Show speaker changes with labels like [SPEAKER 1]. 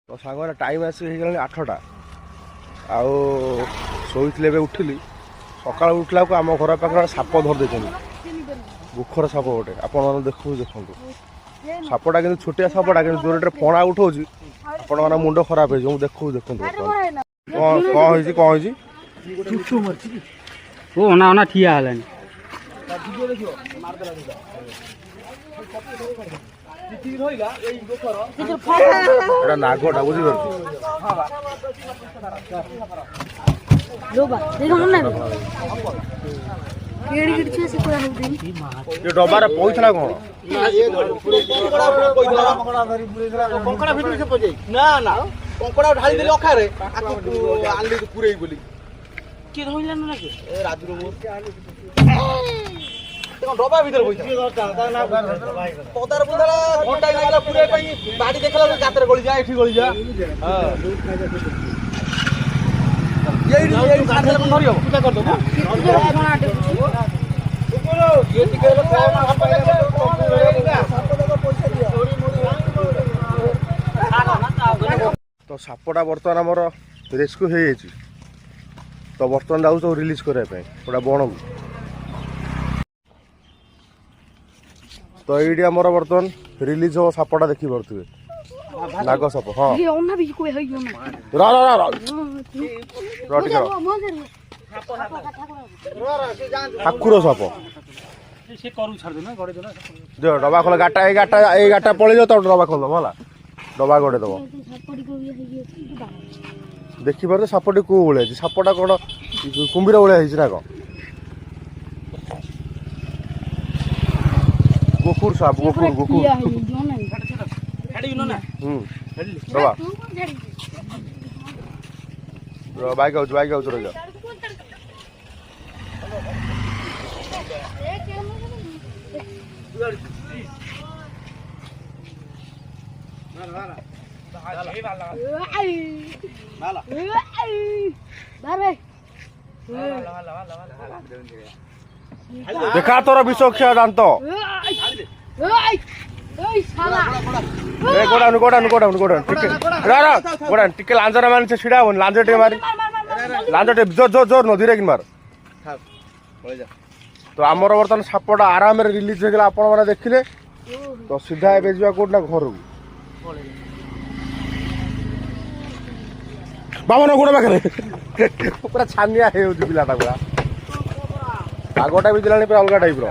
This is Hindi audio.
[SPEAKER 1] तो सांग टाइम आसी आठटा आउ शोले उठिली सका उठला आम घर पाखे साप धरदे बुखर साप गोटे आपण देखु देखु सापटा कि छोटिया सापटा कि जोर फणा उठाऊ आपण मुंड खराब हो देखु देखु कौन
[SPEAKER 2] ठिया
[SPEAKER 1] नागटा बुझीपार डबार पैसा कौन
[SPEAKER 3] कंकड़ा भितर से पजे ना ना कंकड़ा ढाली देली अखारे आली पुरई बोली के धइला ना के ए राजू रो डबा भीतर पदार बुधरा घंटा लागला पुरे पई बाड़ी देखला जात्रा गली जा एठी गली जा हां ये काठे कोन धरियो पूजा कर दो ये टिके
[SPEAKER 1] तो सापटा बर्तमान आमर रेस्क्यू हो तो बर्तमान जाऊँ रिलीज करने गोटा बण को तो ये आमर बर्तमान रिलीज हो सापटा देखी पारे नाग साप हाँ ठाकुर साप जो डबा खोल गाटा पलि जाओ तो डबा खोल दब है डबा गोटे दब देखी पारे सापटी कौ भाई सापटा कौन कुंभीर भाई ना कौन गोकुर साप गोकुर गोकुर बाइक आउच रही देखा तोर विषक्षा दांत टिके लांजरा मान से छिड़ा लांज टे मारी लांज टे जोर जोर जोर न धीरे कि मार तो आमर बर्तमान सापटा आराम रिलीज हो गला आपण माने देखिले तो सीधा एबे जिवा कोड ना घर को बाबा न गोड़ पाखे पूरा छानिया हे पिलाटा पूरा पागटा भी दिलानी पूरा अलग टाइप रो